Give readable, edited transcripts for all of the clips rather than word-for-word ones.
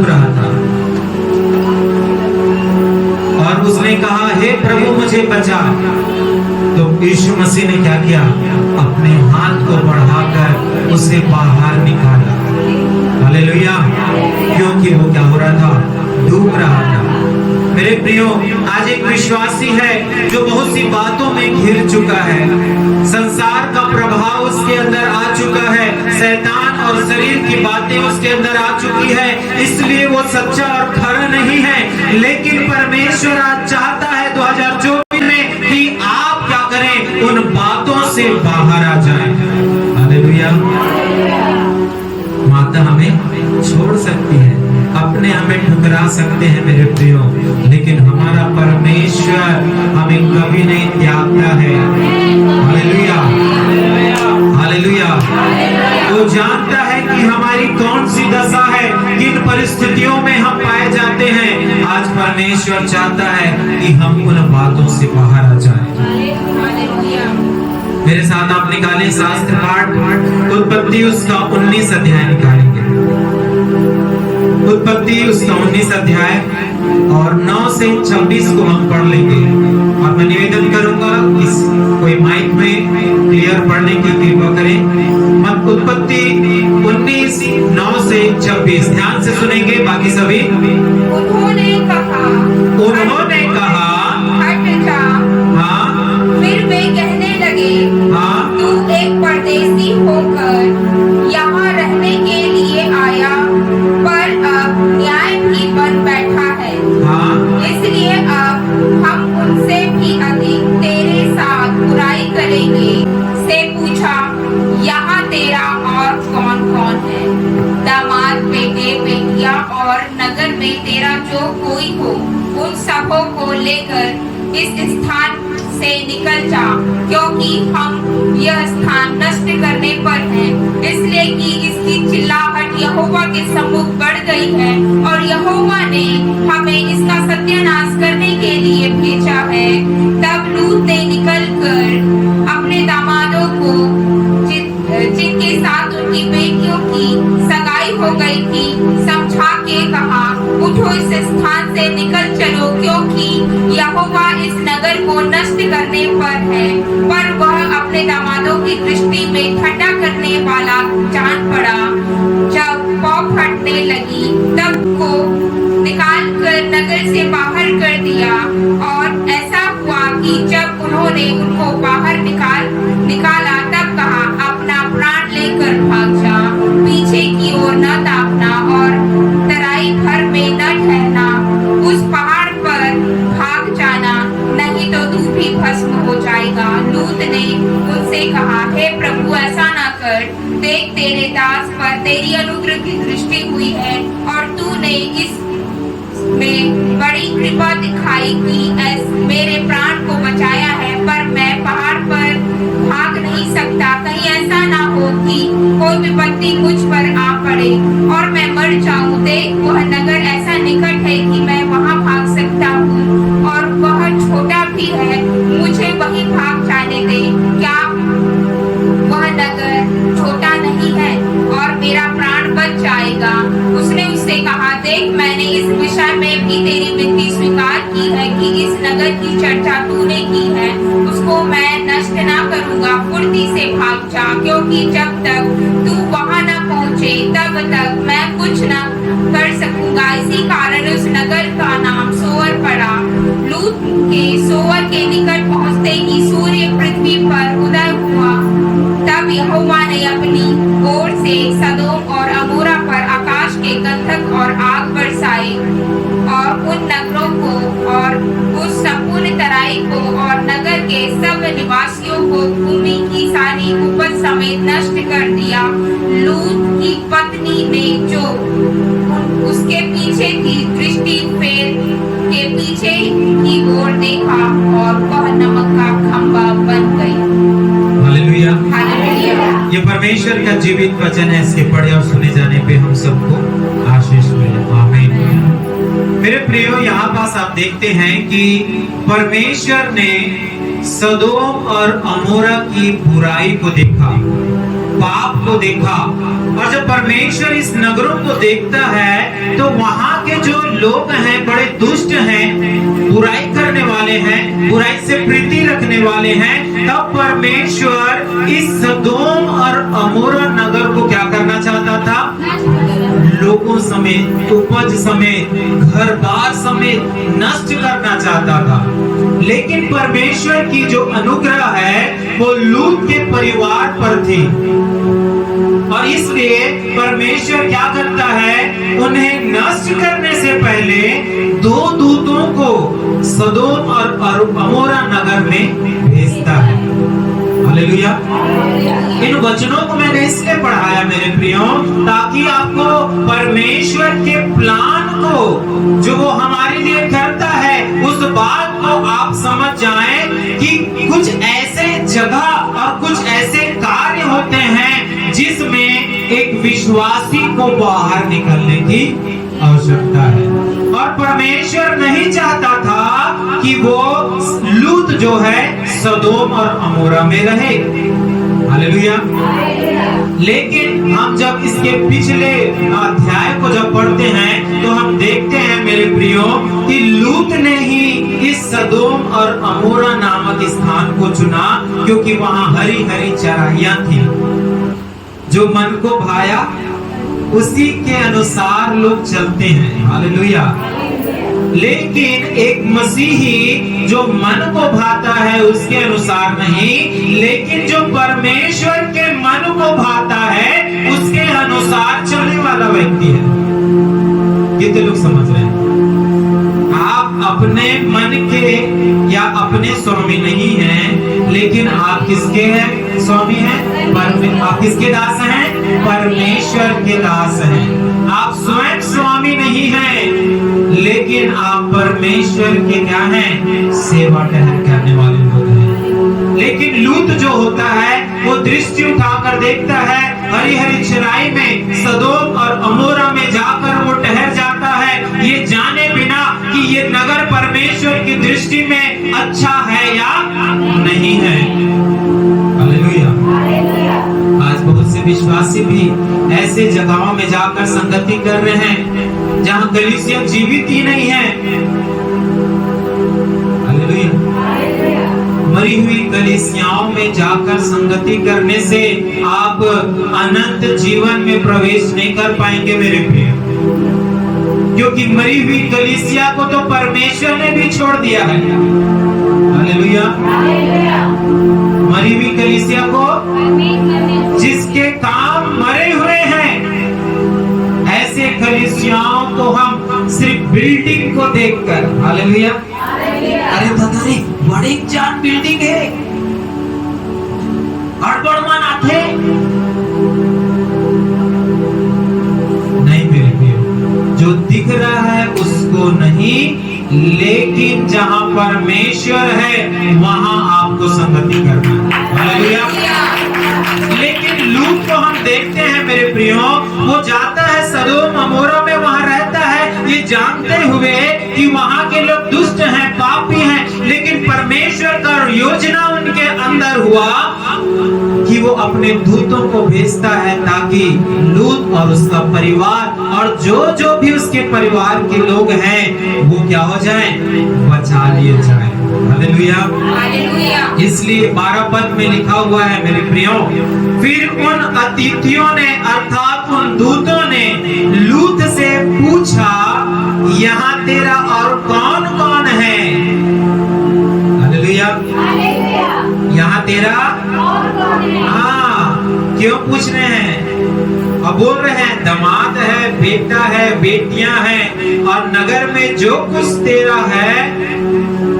डूब रहा था और उसने कहा, हे प्रभु मुझे बचा। तो यीशु मसीह ने क्या किया? अपने हाथ को बढ़ाकर उसे बाहर निकाला। हालेलुया। क्योंकि वो क्या हो रहा था? डूब रहा था। मेरे प्रियो, आज एक विश्वासी है जो बहुत सी बातों में घिर चुका है। संसार का प्रभाव उसके अंदर आ चुका है, शैतान और शरीर की बातें उसके अंदर आ चुकी है, इसलिए वो सच्चा और खरा नहीं है। लेकिन परमेश्वर आज चाहता है 2024 में कि आप क्या करें? उन बातों से बाहर आ जाएं। हालेलुया। माता हमें छोड़ सकती है, अपने हमें ठुकरा सकते हैं मेरे प्रियो, लेकिन हमारा परमेश्वर हमें कभी नहीं त्यागता है। Hallelujah, hallelujah. वो जानता है कि हमारी कौन सी दशा है, किन परिस्थितियों में हम पाए जाते हैं। आज परमेश्वर चाहता है कि हम उन बातों से बाहर आ जाएं। मेरे साथ आप निकालें शास्त्र पाठ उत्पत्ति उसका 19 अध्याय निकालेंगे। उत्पत्ति उसका 19 अध्याय और 9 से 26 को हम पढ़ लेंगे। और मैं निवेदन करूंगा इस कोई माइक में क्लियर पढ़ने की कृपा करें। मत उत्पत्ति 19 9 से 26 ध्यान से सुनेंगे बाकी सभी। उन्होंने कहा हट जा। हाँ। फिर वे कहने लगे, हाँ। तू एक परदेसी होकर यहाँ रहने के लिए आया, पर अब न्याय भी बन बैठा है। हाँ। इसलिए अब हम उनसे भी अधिक तेरे साथ बुराई करेंगे। से पूछा, यहाँ तेरा और कौन कौन है? दामाद, बेटे, बेटिया और नगर में तेरा जो कोई हो, उन सबों को लेकर इस स्थान से निकल जा, क्योंकि हम यह स्थान नष्ट करने पर हैं। इसलिए कि इसकी चिल्लाहट यहोवा के सम्मुख बढ़ गई है और यहोवा ने हमें इसका सत्यानाश करने के लिए भेजा है। तब लूत ने निकलकर अपने दामादों को, जिनके साथ उनकी बेटियों की सगाई हो गई थी, समझा के कहा, उठो इस स्थान से निकल चलो, क्योंकि यहोवा इस नगर को नष्ट करने पर है। पर वह अपने दामादों की दृष्टि में ठंडा करने वाला जान पड़ा। जब पौ फटने लगी तब को निकाल कर नगर से बाहर कर दिया। और ऐसा हुआ कि जब उन्होंने उनको बाहर निकाला तब कहा, अपना प्राण लेकर भाग जा, पीछे की ओर न ताकना और तराई भर में न ठहरना, उस पहाड़ पर भाग जाना, नहीं तो तू भी भस्म हो जाएगा। लूत ने उनसे कहा, हे प्रभु ऐसा न कर, देख तेरे दास पर तेरी अनुग्रह की दृष्टि हुई है और तूने इस में बड़ी कृपा दिखाई कि मेरे प्राण को बचाया है। पर मैं पहाड़ पर भाग नहीं सकता, कहीं ऐसा ना हो कि कोई विपत्ति मुझ पर आ पड़े और मैं मर जाऊं। देख वह नगर ऐसा निकट है कि मैं वहां भाग सकता हूँ और वह छोटा भी है, मुझे वहीं भाग जाने दे। क्या वह नगर छोटा नहीं है और मेरा प्राण बच जाएगा? उसने उससे कहा, देख मैंने इस विषय में भी तेरी विनती स्वीकार की है कि इस नगर की चर्चा तूने की है, उसको मैं नष्ट ना करूंगा। फुर्ती से भाग जा, क्योंकि जब तक तू वहां न पहुंचे तब तक मैं कुछ न कर सकूंगा। इसी कारण उस नगर का नाम सोअर पड़ा। लूत के सोअर के निकट पहुंचते ही सूर्य पृथ्वी पर उदय हुआ। तब यहोवा ने अपनी ओर से सदोम और अमोरा पर आकाश के गंधक और आग बरसाए और उन नगरों को और उस संपूर्ण तराई को और नगर के सब निवासियों को भूमि की सारी उपज समेत नष्ट कर दिया। लूत की पत्नी ने जो उसके पीछे थी, दृष्टि फेर के पीछे की ओर देखा और वह नमक का खंभा बन गई। हालेलुया। हालेलुया। ये परमेश्वर का जीवित वचन है, इसके पढ़े और सुने जाने पे हम सबको आशीष मिले। आमीन। मेरे प्रियो, यहाँ पास आप देखते हैं कि परमेश्वर ने सदोम और अमोरा की बुराई को देखा, पाप को देखा और जब परमेश्वर इस नगरों को देखता है तो वहां के जो लोग हैं बड़े दुष्ट हैं, बुराई करने वाले हैं, बुराई से प्रीति रखने वाले हैं, तब परमेश्वर इस सदोम और अमोरा नगर को क्या करना चाहता था? लोगों समेत, उपज समेत, घर बार समेत नष्ट करना चाहता था। लेकिन परमेश्वर की जो अनुग्रह है वो लूत के परिवार पर थी और इसलिए परमेश्वर क्या करता है? उन्हें नष्ट करने से पहले 2 दूतों को सदोम और अमोरा नगर में भेजता है। हालेलुया। इन वचनों को मैंने इसलिए पढ़ाया मेरे प्रियो, ताकि आपको परमेश्वर के प्लान को जो वो हमारे लिए करता है उस बात को आप समझ जाएं कि कुछ ऐसे जगह और कुछ ऐसे कार्य होते हैं जिसमें एक विश्वासी को बाहर निकलने की आवश्यकता है। और परमेश्वर नहीं चाहता था कि वो लूत जो है सदोम और अमोरा में रहे। हालेलुया। लेकिन हम जब इसके पिछले अध्याय को जब पढ़ते हैं तो हम देखते हैं मेरे प्रियो कि लूत ने ही इस सदोम और अमोरा नामक स्थान को चुना, क्योंकि वहां हरी हरी चराइयां थी। जो मन को भाया उसी के अनुसार लोग चलते हैं। हालेलुया। लेकिन एक मसीही जो मन को भाता है उसके अनुसार नहीं, लेकिन जो परमेश्वर के मन को भाता है उसके अनुसार चलने वाला व्यक्ति है। कितने लोग समझ रहे हैं? आप अपने मन के या अपने स्वामी नहीं हैं, लेकिन आप किसके हैं? स्वामी हैं। आप किसके दास हैं? परमेश्वर के दास हैं। आप स्वयं स्वामी नहीं हैं, लेकिन आप परमेश्वर के क्या हैं? सेवा टहल करने वाले लोग हैं। लेकिन लूत जो होता है वो दृष्टि उठाकर देखता है, हरी हरी चराई में सदोम और अमोरा में जाकर वो ठहर जाता है, ये जाने बिना कि ये नगर परमेश्वर की दृष्टि में अच्छा है या नहीं है। हालेलुया। आज बहुत से विश्वासी भी ऐसे जगहों में जाकर संगति कर रहे हैं जहां कलीसिया जीवित ही नहीं है। हालेलुया। मरी हुई कलीसियाओं में जाकर संगति करने से आप अनंत जीवन में प्रवेश नहीं कर पाएंगे मेरे प्रिय, क्योंकि मरी हुई कलीसिया को तो परमेश्वर ने भी छोड़ दिया है। हालेलुया। मरी हुई कलीसिया को, जिसके काम मरे हुए हैं, ऐसे कलीसियाओं को हम सिर्फ बिल्डिंग को देखकर, हालेलुया, अरे पता नहीं बड़ी जान बिल्डिंग है, अड़बड़ मनाथे नहीं मेरे प्रिय, जो दिख रहा है उसको नहीं, लेकिन जहां परमेश्वर है वहां आपको संगति करना है। हालेलुया। लेकिन लूत को हम देखते हैं मेरे प्रियो, वो जाता है सदोम अमोरा में, वहां रहता है ये जानते हुए कि वहां के लोग दुष्ट हैं, पापी हैं, लेकिन परमेश्वर का योजना उनके अंदर हुआ कि वो अपने दूतों को भेजता है ताकि लूत और उसका परिवार और जो भी उसके परिवार के लोग हैं वो क्या हो जाए? बचा लिए जाए। हालेलुया। इसलिए 12 पद में लिखा हुआ है मेरे प्रियो, फिर उन अतिथियों ने अर्थात उन दूतों ने लूत से पूछा, यहाँ तेरा और कौन कौन है? हालेलुया। यहाँ तेरा क्यों पूछ रहे हैं? अब बोल रहे हैं दामाद है, बेटा है, बेटियां हैं, और नगर में जो कुछ तेरा है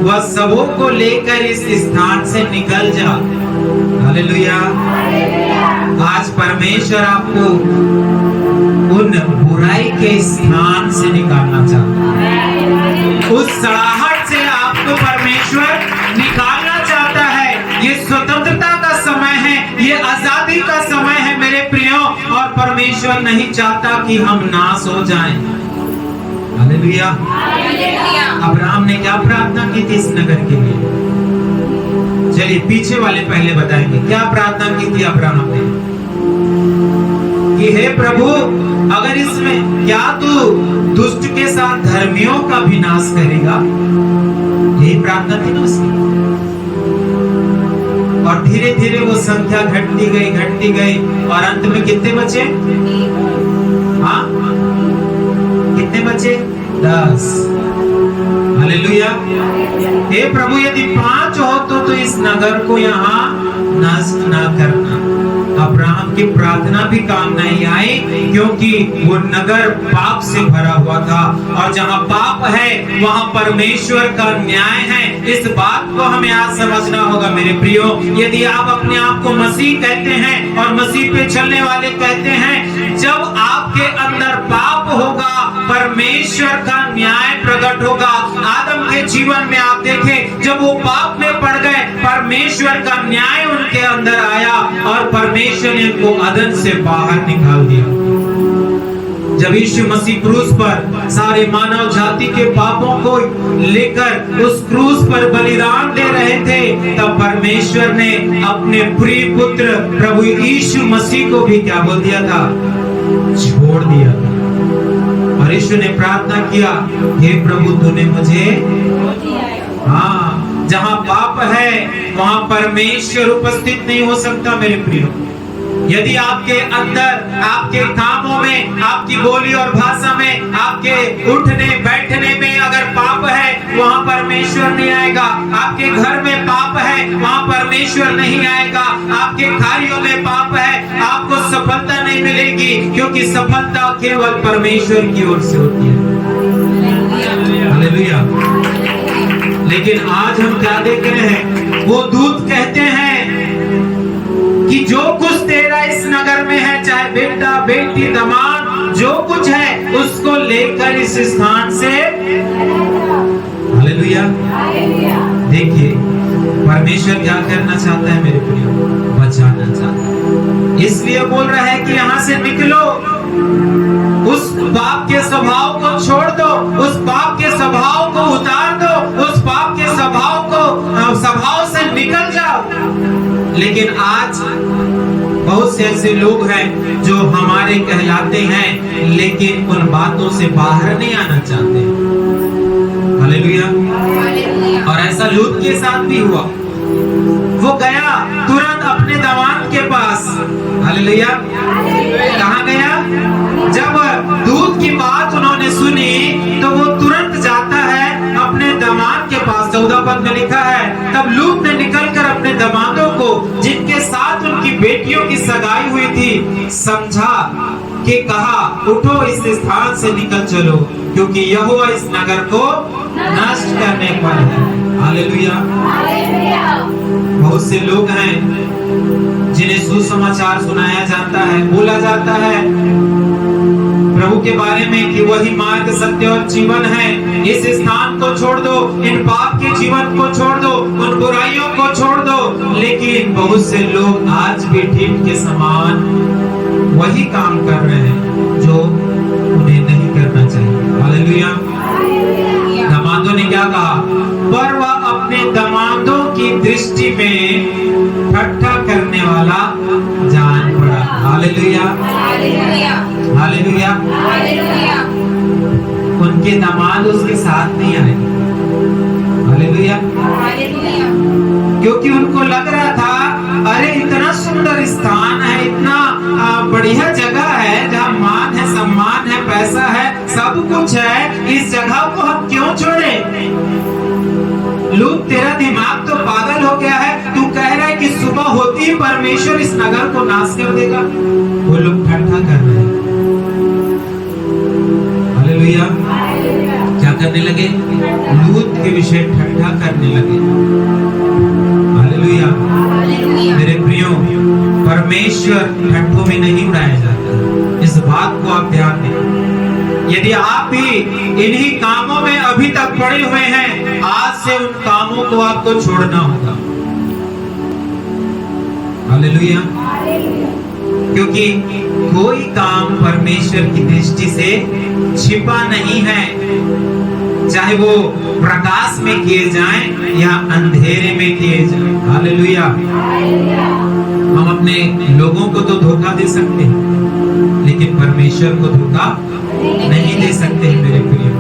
वह सबों को लेकर इस स्थान से निकल जा। हालेलुया। आज परमेश्वर आपको उन बुराई के स्थान से निकालना चाहता है, उस सड़ाहट से आपको परमेश्वर निकालना चाहता है। ये स्वतंत्रता का समय है, ये आजादी का समय है मेरे प्रियो, और परमेश्वर नहीं चाहता कि हम नाश हो जाएं। हालेलुया। अब्राहम ने क्या प्रार्थना की थी इस नगर के लिए? चलिए पीछे वाले पहले बताएंगे क्या प्रार्थना की थी अब्राहम ने। कि हे प्रभु, अगर इसमें क्या तू दुष्ट के साथ धर्मियों का भी नाश करेगा? यही प्रार्थना थी ना उसकी। और धीरे धीरे वो संख्या घटती गई और अंत में कितने बचे? हाँ, कितने बचे? 10। हालेलुया। हे प्रभु, यदि 5 हो तो इस नगर को यहाँ नष्ट ना करना। अब्राहम की प्रार्थना भी काम नहीं आई, क्योंकि वो नगर पाप से भरा हुआ था, और जहाँ पाप है वहाँ परमेश्वर का न्याय है। इस बात को हमें आज समझना होगा मेरे प्रियो। यदि आप अपने आप को मसीह कहते हैं और मसीह पे चलने वाले कहते हैं, जब आपके अंदर पाप होगा परमेश्वर का न्याय प्रकट होगा। आदम के जीवन में आप देखें, जब वो पाप में पड़ गए, परमेश्वर का न्याय उनके अंदर आया और परमेश्वर ने उनको अदन से बाहर निकाल दिया। जब यीशु मसीह क्रूस पर सारे मानव जाति के पापों को लेकर उस क्रूस पर बलिदान दे रहे थे, तब परमेश्वर ने अपने प्रिय पुत्र प्रभु यीशु मसीह को भी क्या बोल दिया था? छोड़ दिया था। और यीशु ने प्रार्थना किया, हे प्रभु, तूने मुझे, हाँ, जहाँ पाप है वहाँ परमेश्वर उपस्थित नहीं हो सकता मेरे प्रियो। यदि आपके अंदर, आपके कामों में, आपकी बोली और भाषा में, आपके उठने बैठने में अगर पाप है, वहाँ परमेश्वर नहीं आएगा। आपके घर में पाप है, वहाँ परमेश्वर नहीं आएगा। आपके कार्यों में पाप है, आपको सफलता नहीं मिलेगी, क्योंकि सफलता केवल परमेश्वर की ओर से होती है। हालेलुया। लेकिन आज हम क्या देख रहे हैं? वो दूत कहते हैं कि जो कुछ तेरा इस नगर में है, चाहे बेटा बेटी दामाद जो कुछ है, उसको लेकर इस स्थान से, हालेलुया। देखिए परमेश्वर क्या करना चाहता है मेरे प्रियो? बचाना चाहता है। इसलिए बोल रहा है कि यहाँ से निकलो, उस पाप के स्वभाव को छोड़ दो, उस पाप के स्वभाव को उतार दो, उस पाप के स्वभाव से निकल जाओ। लेकिन आज बहुत से ऐसे लोग हैं जो हमारे कहलाते हैं, लेकिन उन बातों से बाहर नहीं आना चाहते। हालेलुया। और ऐसा लूत के साथ भी हुआ। वो गया तुरंत अपने दामाद के पास। हालेलुया। कहाँ गया? जब दूत की बात उन्होंने सुनी तो वो तुरंत जाता है अपने दामाद के पास। 14 पद में लिखा है, तब लूत ने निकलकर अपने दामादों को, जिनके साथ उनकी बेटियों की सगाई हुई थी, समझा कि कहा, उठो, इस स्थान से निकल चलो, क्योंकि यहोवा इस नगर को नष्ट करने पर है। हालेलुया। बहुत से लोग हैं जिन्हें सुसमाचार सुनाया जाता है, बोला जाता है प्रभु के बारे में कि वही मार्ग, सत्य और जीवन है। इस स्थान को छोड़ दो, इन पाप के जीवन को छोड़ दो, उन बुराइयों को छोड़ दो। लेकिन बहुत से लोग आज भी ठीक के समान वही काम कर रहे हैं जो उन्हें नहीं करना चाहिए। हालेलुया। दामादों ने क्या कहा? पर वह अपने दामादों की दृष्टि में ठट्ठा करने वाला जान पड़ा। हालेलुया। हालेलुया। उनके दामाद उसके साथ नहीं आए। हालेलुया। क्योंकि उनको लग रहा था, अरे इतना सुंदर स्थान है, इतना बढ़िया जगह है, जहाँ मान है, सम्मान है, पैसा है, सब कुछ है, इस जगह को हम क्यों छोड़े? लूत, तेरा दिमाग तो पागल हो गया है। तू कह रहा है कि सुबह होती ही परमेश्वर इस नगर को नाश कर देगा। वो लोग ठट्ठा कर रहे हैं। हालेलुया। क्या करने लगे? लूत के विषय ठट्ठा करने लगे। हालेलुया। मेरे प्रियो, परमेश्वर ठट्ठों में नहीं उड़ाया जाता। इस बात को आप ध्यान दें। यदि आप भी इन्हीं कामों में अभी तक पड़े हुए हैं, आज से उन कामों को आपको छोड़ना होगा। हालेलुया। क्योंकि कोई काम परमेश्वर की दृष्टि से छिपा नहीं है, चाहे वो प्रकाश में किए जाएं या अंधेरे में किए जाएं। हालेलुया। हम अपने लोगों को तो धोखा दे सकते हैं, लेकिन परमेश्वर को धोखा नहीं दे सकते हैं मेरे प्रिय।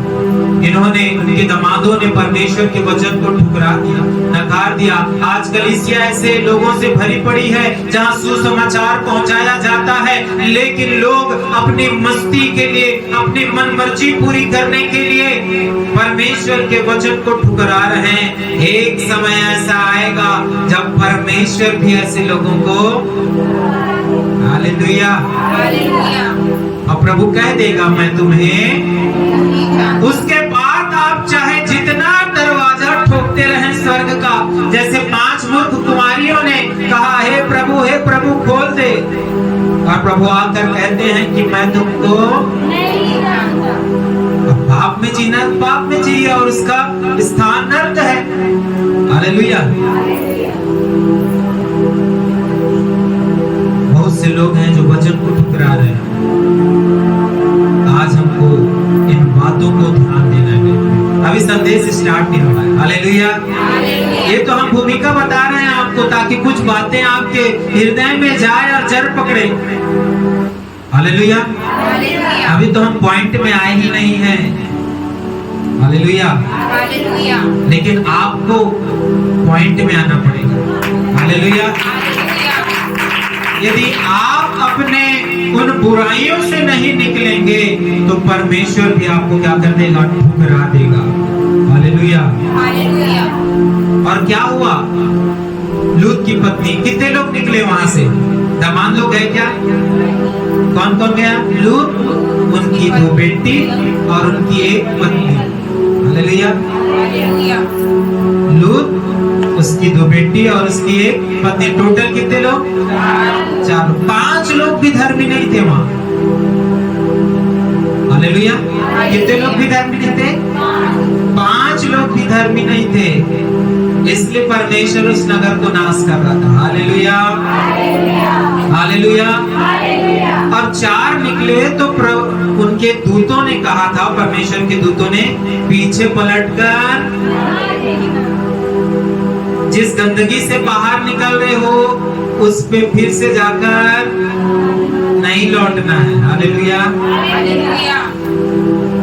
इन्होंने, उनके दामादों ने परमेश्वर के वचन को ठुकरा दिया, नकार दिया। आज कलीसिया ऐसे लोगों से भरी पड़ी है जहां सुसमाचार पहुंचाया जाता है, लेकिन लोग अपनी मस्ती के लिए, अपनी मनमर्जी पूरी करने के लिए परमेश्वर के वचन को ठुकरा रहे हैं। एक समय ऐसा आएगा जब परमेश्वर भी ऐसे लोगों को, हालेलुया, हालेलुया, और प्रभु कह देगा मैं तुम्हें। उसके बाद आप चाहे जितना दरवाजा ठोकते रहें स्वर्ग का, जैसे 5 मूर्ख कुमारियों ने कहा हे प्रभु खोल दे, और प्रभु आकर कहते हैं कि मैं तुमको नहीं जानता। पाप में जीना, पाप में जिए और उसका स्थान नर्क है। हालेलुया। बहुत से लोग हैं जो वचन को ठुकरा रहे हैं। आज हमको इन बातों को ध्यान देना है। अभी संदेश स्टार्ट नहीं हुआ है। हालेलुया। ये तो हम भूमिका बता रहे हैं आपको, ताकि कुछ बातें आपके हृदय में जाए और जड़ पकड़े। हालेलुया। अभी तो हम पॉइंट में आए ही नहीं हैं। हालेलुया। हालेलुया, लेकिन आपको पॉइंट में आना पड़ेगा। हालेलुया। यदि आप अपने उन बुराइयों से नहीं निकलेंगे तो परमेश्वर भी आपको क्या कर देगा, ठुकरा देगा। हालेलुया। हालेलुया। और क्या हुआ, लूत की पत्नी, कितने लोग निकले वहां से? दामाद लोग गए क्या? कौन कौन गया? लूत, उनकी 2 बेटी और उनकी 1 पत्नी। हालेलुया। हालेलुया, लूत, उसकी 2 बेटी और उसकी 1 पत्नी, टोटल कितने लोग? 4। 5 लोग भी धर्मी नहीं थे वहां। हालेलुया। कितने लोग भी धर्मी नहीं थे? 5 लोग भी धर्मी नहीं थे, इसलिए परमेश्वर उस नगर को नाश कर रहा था। हालेलुया। हालेलुया। और 4 निकले तो उनके दूतों ने कहा था, परमेश्वर के दूतों ने, पीछे पलटकर जिस गंदगी से बाहर निकल रहे हो उस पे फिर से जाकर नहीं लौटना है। हालेलुया। हालेलुया,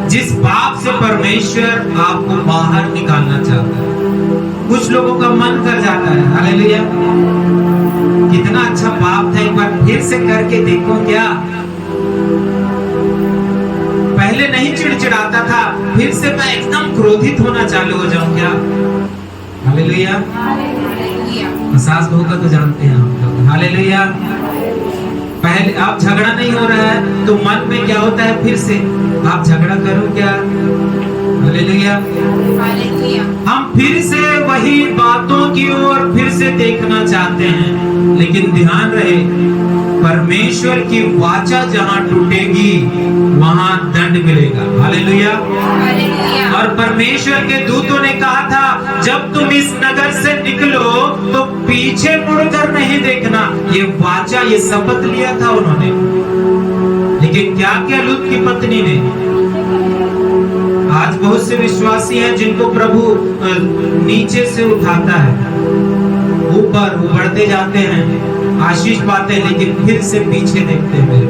जिस पाप से परमेश्वर आपको बाहर निकालना चाहता है, कुछ लोगों का मन कर जाता है। हालेलुया। कितना अच्छा पाप था, एक बार फिर से करके देखो क्या। पहले नहीं चिड़चिड़ाता था, फिर से मैं एकदम क्रोधित होना चालू हो जाऊं क्या? हालेलुया। हालेलुया, सास बहू का तो जानते हैं आप लोग। हालेलुया। पहले आप झगड़ा नहीं हो रहा है तो मन में क्या होता है, फिर से आप झगड़ा करो क्या? हालेलुया। हालेलुया, हम फिर से वही बातों की ओर फिर से देखना चाहते हैं, लेकिन ध्यान रहे परमेश्वर की वाचा जहां टूटेगी वहां दंड मिलेगा। हालेलुया। हालेलुया, और परमेश्वर के दूतों ने कहा था जब तुम इस नगर से निकलो तो पीछे मुड़कर नहीं देखना। ये वाचा, ये शपथ लिया था उन्होंने, लेकिन क्या किया लूत की पत्नी ने? आज बहुत से विश्वासी हैं जिनको प्रभु नीचे से उठाता है, ऊपर बढ़ते जाते हैं, आशीष पाते हैं, लेकिन फिर से पीछे देखते हैं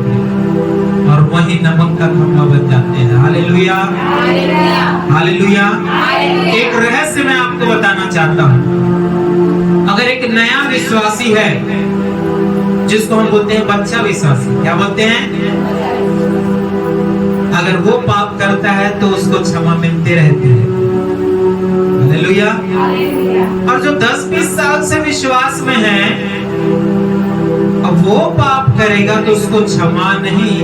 और वही नमक का खंभा बन जाते हैं। हालेलुया। Hallelujah, hallelujah. हालेलुया। एक रहस्य मैं आपको बताना चाहता हूँ। अगर एक नया विश्वासी है, जिसको हम बोलते हैं बच्चा विश्वासी, क्या बोलते हैं? अगर वो पाप करता है तो उसको क्षमा मिलते रहते हैं। हालेलुया। और जो 10-20 साल से विश्वास में है, अब वो पाप करेगा तो उसको क्षमा नहीं,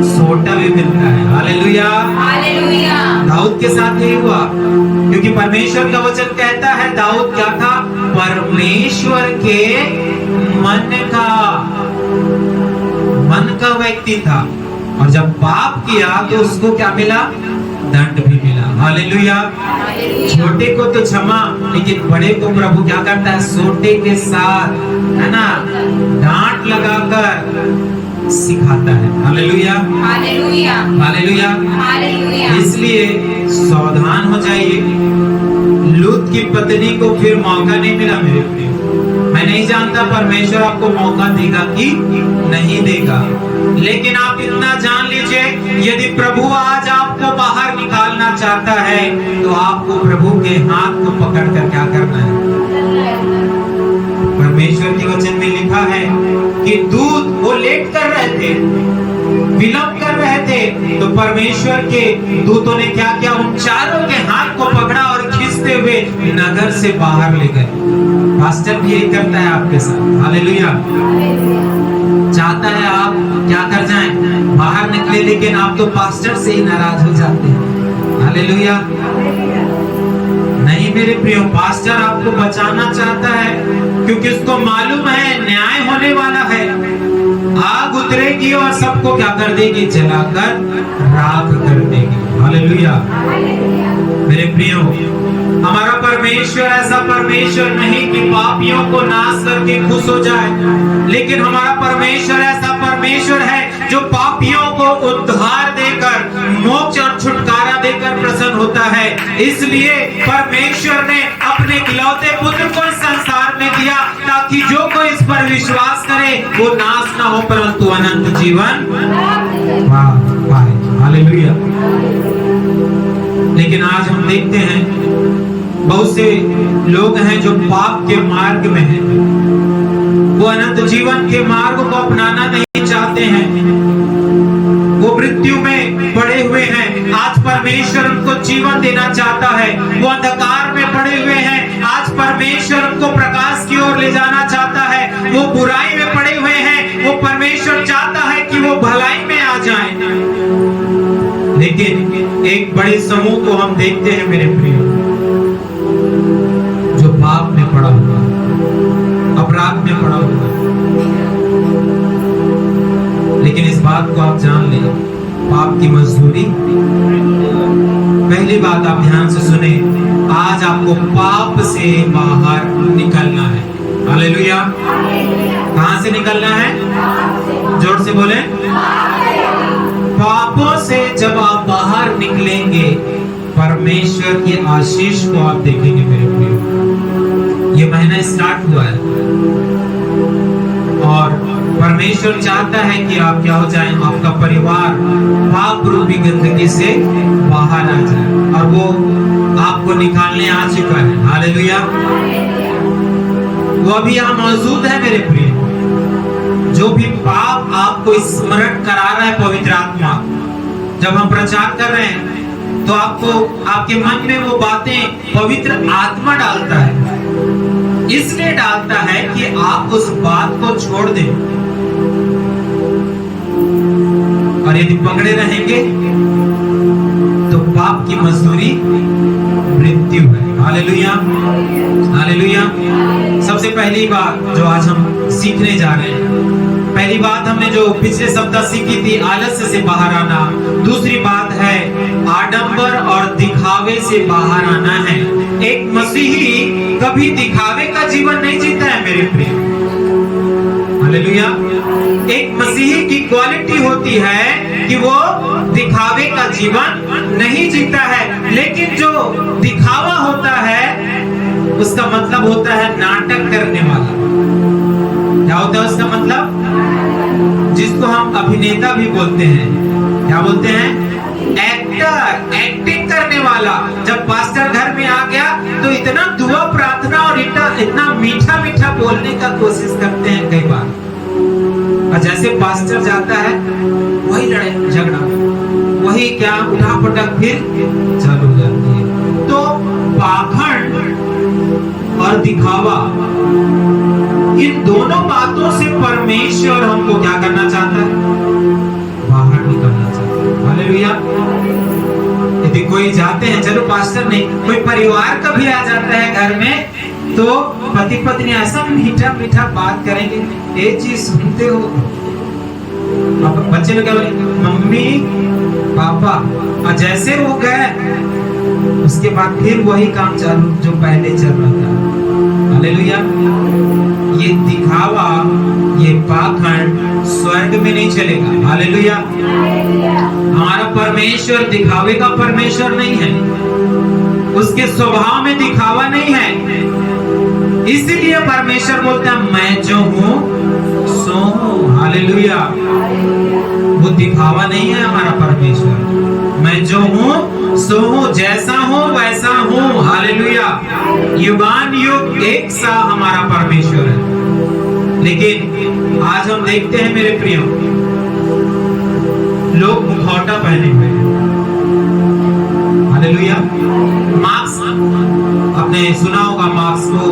सोटा भी मिलता है। हालेलुया। हालेलुया, दाऊद के साथ यही हुआ, क्योंकि परमेश्वर का वचन कहता है दाऊद क्या था? परमेश्वर के मन का व्यक्ति था, और जब पाप किया तो उसको क्या मिला? दंड भी मिला। हालेलुया। छोटे को तो क्षमा, लेकिन बड़े को प्रभु क्या करता है? सोटे के साथ, है ना, डांट लगाकर सिखाता है। हालेलुया। Hallelujah, hallelujah. हालेलुया, इसलिए सावधान हो जाइए। लूत की पत्नी को फिर मौका नहीं मिला मेरे प्रिय। मैंने नहीं जानता परमेश्वर आपको मौका देगा कि नहीं देगा, लेकिन आप इतना जान लीजिए, यदि प्रभु आज आपको बाहर निकालना चाहता है तो आपको प्रभु के हाथ को पकड़कर क्या करना है। परमेश्वर के वचन में लिखा है कि दूत वो लेट कर रहे थे, विलंब कर रहे थे, तो परमेश्वर के दूतों ने क्या किया, उन चारों के हाथ को पकड़ा और खींचते हुए नगर से बाहर ले गए। पास्टर भी यही करता है आपके साथ। हालेलुया। चाहता है आप क्या कर जाएं, बाहर निकले, लेकिन आप तो पास्टर से ही नाराज हो जाते हैं। हालेलुया। नहीं मेरे प्रियो, पास्टर आपको बचाना चाहता है, क्योंकि उसको मालूम है न्याय होने वाला है, आग उतरेगी और सबको क्या कर देगी, जलाकर राख कर देगी। हालेलुया। मेरे प्रियो, हमारा परमेश्वर ऐसा परमेश्वर नहीं कि पापियों को नाश करके खुश हो जाए, लेकिन हमारा परमेश्वर ऐसा परमेश्वर है जो पापियों को उद्धार देकर, मोक्ष और छुटकारा देकर प्रसन्न होता है। इसलिए परमेश्वर ने अपने इकलौते पुत्र को इस संसार में दिया, ताकि जो कोई इस पर विश्वास करे वो नाश ना हो परंतु अनंत जीवन पाए। हालेलुया। लेकिन आज हम देखते हैं बहुत से लोग हैं जो पाप के मार्ग में हैं, वो अनंत जीवन के मार्ग को अपनाना नहीं चाहते हैं, वो मृत्यु में पड़े हुए हैं। आज परमेश्वर उनको जीवन देना चाहता है। वो अंधकार में पड़े हुए हैं, आज परमेश्वर उनको प्रकाश की ओर ले जाना चाहता है। वो बुराई में पड़े हुए हैं, वो परमेश्वर चाहता है कि वो भलाई में आ जाएं। लेकिन एक बड़े समूह को हम देखते हैं मेरे प्रिय, जो पाप में पड़ा हुआ, अपराध में पड़ा हुआ। लेकिन इस बात को आप जान ले, पाप की मजदूरी, पहली बात आप ध्यान से सुने, आज आपको पाप से बाहर निकलना है। हालेलुया। कहां से निकलना है, जोर से बोले। पापों से जब आप बाहर निकलेंगे, परमेश्वर की आशीष को आप देखेंगे मेरे प्रियो। ये महीना स्टार्ट हुआ है और परमेश्वर चाहता है कि आप क्या हो जाएं, आपका परिवार पाप रूपी गंदगी से बाहर आ जाए, और वो आपको निकालने आ चुका है। हालेलुया। वो अभी यहाँ मौजूद है मेरे प्रिय। जो भी पाप आपको स्मरण करा रहा है पवित्र आत्मा, जब हम प्रचार कर रहे हैं तो आपको, आपके मन में वो बातें पवित्र आत्मा डालता है। इसलिए डालता है कि आप उस बात को छोड़ दें, और यदि पकड़े रहेंगे तो पाप की मजदूरी मृत्यु है। हालेलुया। हालेलुया। सबसे पहली बात जो आज हम सीखने जा रहे हैं, पहली बात हमने जो पिछले सप्ताह सीखी थी, आलस्य से बाहर आना। दूसरी बात है आडंबर और दिखावे से बाहर आना है। एक मसीही कभी दिखावे का जीवन नहीं जीता है मेरे प्रिय। हालेलुया। एक मसीही की क्वालिटी होती है कि वो दिखावे का जीवन नहीं जीता है, लेकिन जो दिखावा होता है उसका मतलब होता है नाटक करने वाला। क्या होता है उसका मतलब? जिसको हम अभिनेता भी बोलते हैं। क्या बोलते हैं? एक्टर, एक्टिंग करने वाला। जब पास्टर घर में आ गया तो इतना दुआ प्रार्थना और इतना मीठा मीठा बोलने का कोशिश करते हैं कई बार, और जैसे पास्टर जाता है वही लड़ाई झगड़ा, वही क्या उठा पटक फिर चालू हो जाती है। तो पाखंड और दिखावा, इन दोनों बातों से परमेश्वर हमको क्या करना चाहता है? बाहर निकलना चाहता है। हालेलुया। यदि कोई जाते हैं, चलो पास्टर नहीं, कोई परिवार का भी आ जाता है घर में, तो पति पत्नी ऐसा मीठा मीठा बात करेंगे, एक चीज सुनते हो, अब बच्चे लोग क्या बोलेंगे? मम्मी पापा, और जैसे वो गए उसके बाद फिर वही काम चालू जो पहले चल रहा था। हालेलुया। ये दिखावा, ये पाखंड स्वर्ग में नहीं चलेगा। हालेलुया। हमारा परमेश्वर दिखावे का परमेश्वर नहीं है, उसके स्वभाव में दिखावा नहीं है। इसीलिए परमेश्वर बोलता है मैं जो हूं सो हूं। हालेलुया। वो दिखावा नहीं है हमारा परमेश्वर। मैं जो हूं सो हूं, जैसा हूं वैसा हूं। हालेलुया। युगान युग एक सा हमारा परमेश्वर है। लेकिन आज हम देखते हैं मेरे प्रियो, लोग मुखौटा पहने हुए हैं। हालेलुया। मास्क, आपने सुना होगा मास्क को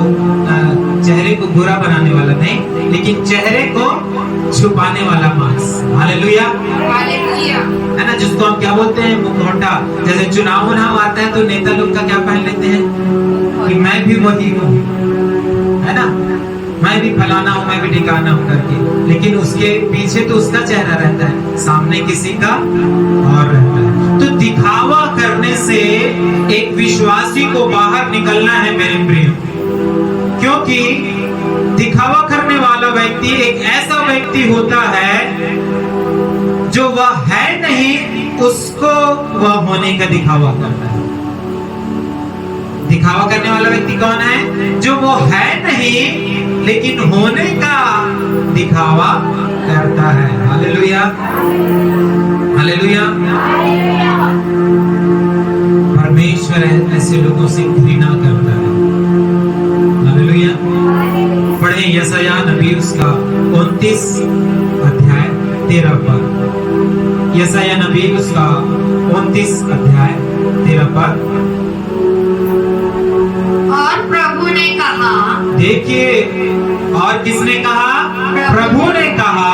चेहरे को गोरा बनाने वाला नहीं, लेकिन चेहरे को छुपाने वाला मास्क। हालेलुया। हालेलुया। है ना, जिसको हम क्या बोलते हैं, मुखौटा। जैसे चुनाव आता है तो नेता लोग का क्या पहन लेते हैं कि मैं भी मोदी हूँ, है ना, मैं भी फलाना हूँ, मैं भी ठिकाना हूँ करके। लेकिन उसके पीछे तो उसका चेहरा रहता है, सामने किसी का और रहता है। तो दिखावा करने से एक विश्वासी को बाहर निकलना है मेरे प्रिय, क्योंकि दिखावा करने वाला व्यक्ति एक ऐसा व्यक्ति होता है जो वह है नहीं, उसको वह होने का दिखावा करता है। दिखावा करने वाला व्यक्ति कौन है? जो वो है नहीं लेकिन होने का दिखावा करता है। हालेलुया। हालेलुया। परमेश्वर ऐसे लोगों से घृणा करता है। हालेलुया। पढ़े यशायाह नबी उसका 29 अध्याय 13 पद। यशायाह नबी उसका 29 अध्याय 13 पद। और प्रभु ने कहा, देखिए, और किसने कहा? प्रभु ने कहा,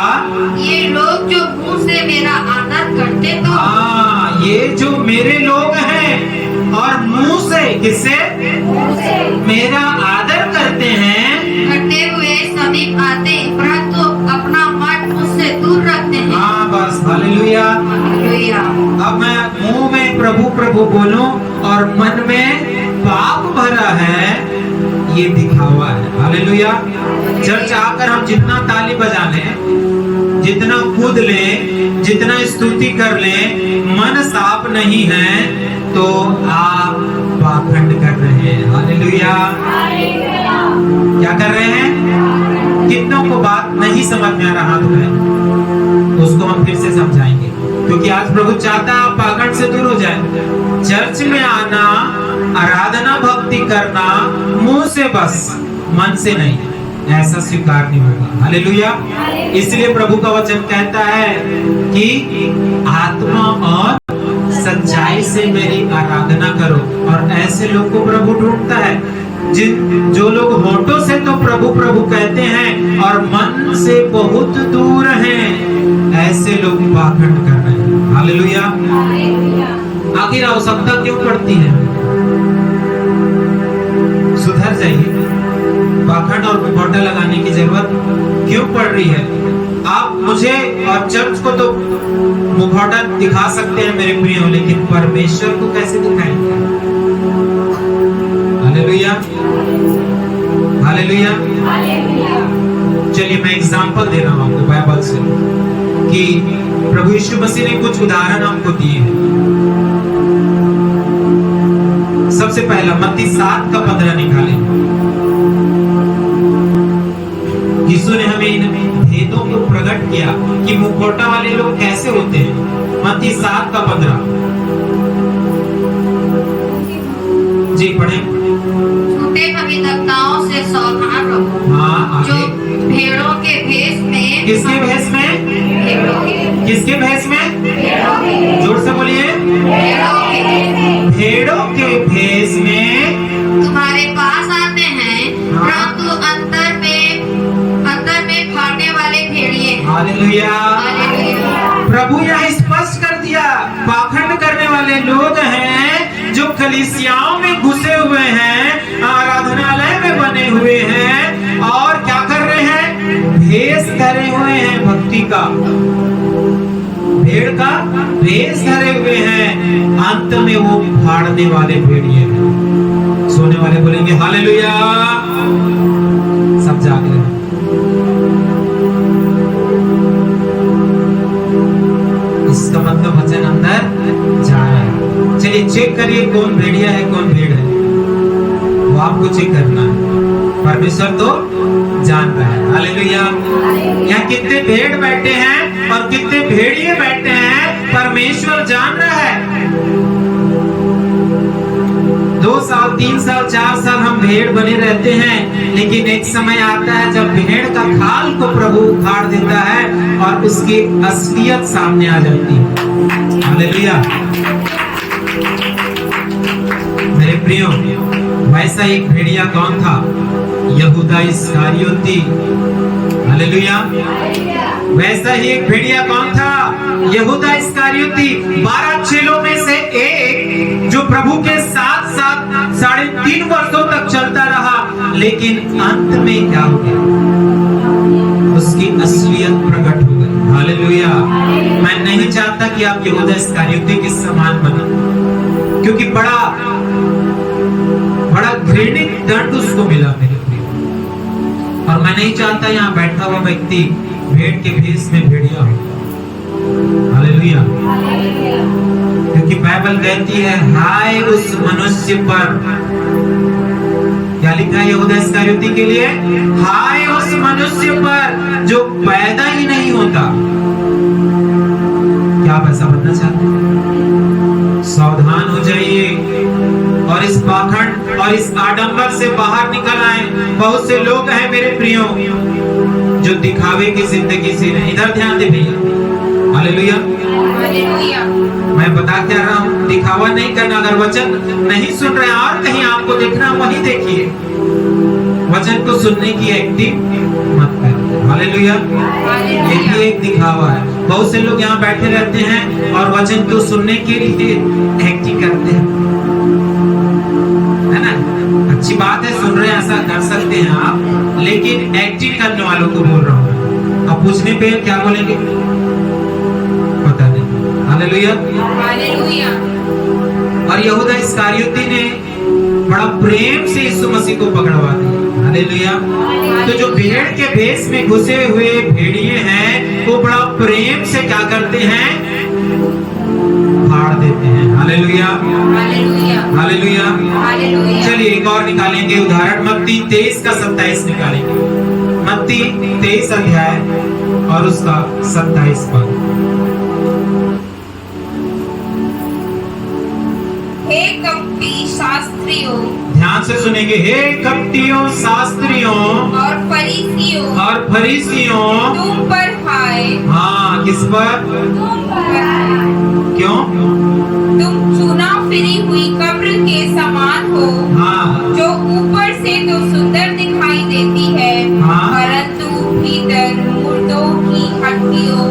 ये लोग जो मुंह से मेरा आदर करते तो हाँ, ये जो मेरे लोग हैं और मुंह से किससे मेरा आदर करते हैं, करते हुए समीप आते परंतु अपना मन मुझसे दूर रखते हैं। हाँ बस। हालेलुया। हालेलुया। अब मैं मुंह में प्रभु प्रभु बोलूं और मन में पाप भरा है, ये दिखावा है। हालेलुया। चर्च आकर हम जितना ताली बजा लें, जितना कूद लें, जितना स्तुति कर लें, मन साफ नहीं है तो आप पाखंड कर रहे हैं। हालेलुया। क्या कर रहे हैं? कितनों को बात नहीं समझ में आ रहा हाथ में, उसको हम फिर से समझाएंगे, क्योंकि आज प्रभु चाहता है आप पाखंड से दूर हो जाए। चर्च में आना, आराधना भक्ति करना मुंह से बस, मन से नहीं, ऐसा स्वीकार नहीं होगा। हालेलुया। इसलिए प्रभु का वचन कहता है कि आत्मा और सच्चाई से मेरी आराधना करो। और ऐसे लोग को प्रभु ढूंढता है, जो लोग होठों से तो प्रभु प्रभु कहते हैं और मन से बहुत दूर हैं, ऐसे लोग पाखंड कर रहे हैं। हालेलुया। आखिर आवश्यकता क्यों पड़ती है? सुधर जाइए। पाखंड और मुखौटा लगाने की जरूरत क्यों पड़ रही है? आप मुझे और चर्च को तो मुखौटा दिखा सकते हैं मेरे प्रियो, लेकिन परमेश्वर को कैसे दिखाएंगे? हालेलुया। हालेलुया। चलिए मैं एग्जांपल दे रहा हूं आपको बाइबल से कि प्रभु यीशु मसीह ने कुछ उदाहरण हमको दिए हैं। सबसे पहला मत्ती 7 का 15 निकाले। यीशु ने हमें इन भेदों को प्रकट किया कि मुखौटा वाले लोग कैसे होते हैं। मत्ती 7 का 15 जी पढ़े। झूठे भविष्यवक्ताओं से सावधान रहो। हाँ, जो आगे। भेड़ों के भेष में, किसके भेष में? भेड़ों के किसके भेष में? भेड़ों के जोर से बोलिए। भेड़ों के भेड़ों के भेष में तुम्हारे पास आते हैं, हाँ। परंतु अंदर में फाड़ने वाले भेड़िए हैं। हालेलुया। हालेलुया। प्रभु यहाँ स्पष्ट कर दिया, पाखंड करने वाले लोग हैं जो कलीसियाओं में घुसे हुए हैं, आराधनालय में बने हुए हैं और क्या कर रहे हैं? भेष धरे हुए हैं भक्ति का, भेड़ का भेष धरे हुए हैं। अंत में वो फाड़ने वाले भेड़िए हैं। सोने वाले बोलेंगे हालेलुया। सब जाग रहे हैं। इसका मतलब वचन अंदर जा रहा है। चलिए चेक करिए कौन भेड़िया है कौन भेड़ है, वो आपको चेक करना है। परमेश्वर तो जान रहा है। हालेलुया। यहाँ कितने भेड़ बैठे हैं और कितने भेड़िए बैठे हैं, परमेश्वर जान रहा है। 2 साल 3 साल 4 साल हम भेड़ बने रहते हैं, लेकिन एक समय आता है जब भेड़ का खाल को प्रभु उखाड़ देता है और उसकी असलियत सामने आ जाती है। हालेलुया। मेरे प्रियो, वैसा एक भेड़िया कौन था? यहूदा इस्करियोती। हालेलुया। वैसा ही एक भेड़िया कौन था? यहूदा इस्करियोती। 12 चेलों में से एक, जो प्रभु के साथ साथ 3.5 वर्षों तक चलता रहा, लेकिन अंत में क्या हो गया? उसकी असलियत प्रकट हो गई। हालेलुया। मैं नहीं चाहता कि आप यहूदा इस्करियोती के समान बने, क्योंकि बड़ा घृणित दंड उसको मिला मेरे प्रिय। और मैं नहीं चाहता यहाँ बैठा हुआ व्यक्ति भेड़ के भेष में भेड़िया हो। हालेलुया। क्योंकि बाइबल कहती है, हाय उस मनुष्य पर। क्या लिखा है यहूदा इस्करियोती के लिए? हाय उस मनुष्य पर जो पैदा ही नहीं होता। क्या आप ऐसा बनना चाहते हैं? सावधान हो जाइए और इस पाखंड और इस आडंबर से बाहर निकल आए। बहुत से लोग हैं मेरे प्रियो जो दिखावे की जिंदगी से नहीं। इधर ध्यान दे भैया। हालेलुया। हालेलुया। मैं बता क्या रहा हूँ, दिखावा नहीं करना। अगर वचन नहीं सुन रहे और कहीं आपको देखना, वहीं देखिए। वचन को सुनने की एक्टिंग मत करिए। हालेलुया। ये भी एक दिखावा है। बहुत से लोग यहाँ बैठे रहते हैं और वचन को सुनने के लिए एक्टिंग करते हैं, है ना? अच्छी बात है, सुन रहे हैं, ऐसा कर सकते हैं आप, लेकिन एक्टिंग करने वालों को बोल रहा हूँ। अब पूछने पे क्या बोलेंगे पता नहीं। हालेलुया। हालेलुया। और यहूदा इस्करियोती ने बड़ा प्रेम से यीशु मसीह को पकड़वा दिया। हालेलुया। तो जो भेड़ के भेष में घुसे हुए भेड़िए हैं, वो बड़ा प्रेम से क्या करते हैं? फाड़ देते हैं। हालेलुया। हालेलुया। हालेलुया। हालेलुया। चलिए एक और निकालेंगे उदाहरण। मत्ती 23 का 27 निकालेंगे। मत्ती 23 अध्याय और उसका 27 पद। हे कपटी शास्त्रियों, ध्यान से सुनेंगे। हे कपटियों, शास्त्रियों और फरीसियों, तुम पर हाय। हाँ, किस पर? तुम पर हाय। क्यों? तुम चुना फिरी हुई कब्र के समान हो, हाँ, जो ऊपर से तो सुंदर दिखाई देती है, हाँ, परंतु भीतर मुर्दों की हड्डियों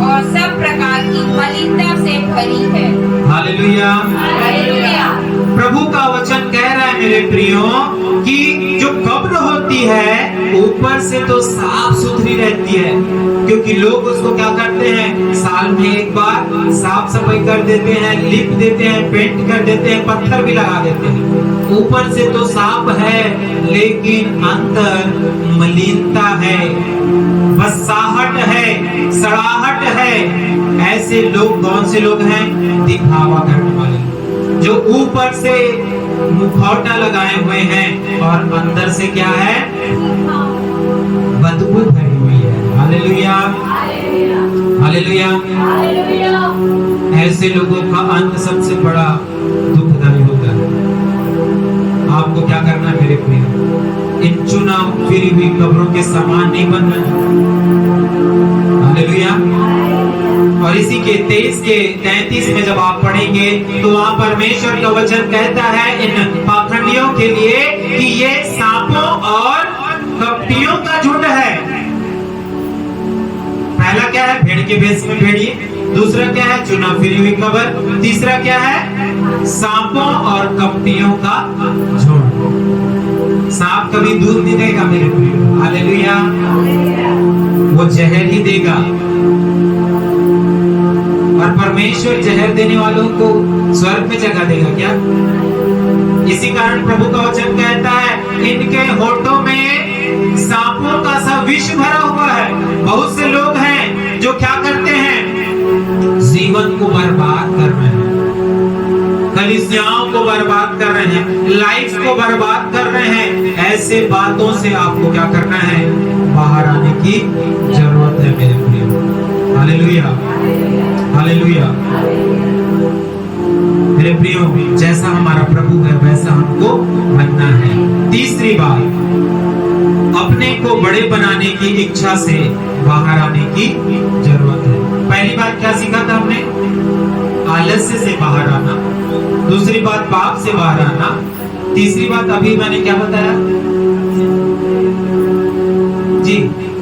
और सब प्रकार की मलिनता से भरी है। हालेलुया। हालेलुया। प्रभु का वचन कह रहा है मेरे प्रियो कि जो कब्र होती है ऊपर से तो साफ सुथरी रहती है, क्योंकि लोग उसको क्या करते हैं? साल में एक बार साफ सफाई कर देते हैं, लिप देते हैं, पेंट कर देते हैं, पत्थर भी लगा देते हैं। ऊपर से तो साफ है, लेकिन अंदर मलिनता है, बसाहट है, सड़ाहट है। ऐसे लोग कौन से लोग हैं? दिखावा करने वाले, जो ऊपर से मुखौटा लगाए हुए हैं और अंदर से क्या है? बदबू भरी हुई है। हालेलुया। हालेलुया। ऐसे लोगों का अंत सबसे बड़ा दुखदायी होता है। आपको क्या करना है मेरे प्रिय? इन चुना फिरी हुई कब्रों के समान नहीं बनना। हालेलुया। और इसी के 23 के 33 में जब आप पढ़ेंगे तो वहां परमेश्वर का वचन कहता है इन पाखंडियों के लिए कि ये सांपों और कपटियों का झुंड है। पहला क्या है? भेड़ के भेष में भेड़िए। दूसरा क्या है? चुना फिरी हुई कब्र। तीसरा क्या है? सांपों और कपटियों का झुंड। सांप कभी दूध नहीं देगा मेरे प्रिय। हालेलुया। वो जहर ही देगा, और परमेश्वर जहर देने वालों को स्वर्ग में जगह देगा क्या? इसी कारण प्रभु का वचन कहता है इनके होठों में सांपों का सा विष भरा हुआ है। बहुत से लोग हैं जो क्या करते हैं? जीवन को बर्बाद कर रहे हैं, कलीसियाओं को बर्बाद कर रहे हैं, लाइफ को बर्बाद कर रहे हैं। ऐसे बातों से आपको क्या करना है, बाहर आने की जरूरत है मेरे प्रियो। Hallelujah, hallelujah. मेरे प्रियो, जैसा हमारा प्रभु है वैसा हमको बनना है। तीसरी बात, अपने को बड़े बनाने की इच्छा से बाहर आने की जरूरत है। पहली बात क्या सीखा था हमने, आलस्य से बाहर आना। दूसरी बात पाप से बाहर आना। तीसरी बात अभी मैंने क्या बताया जी,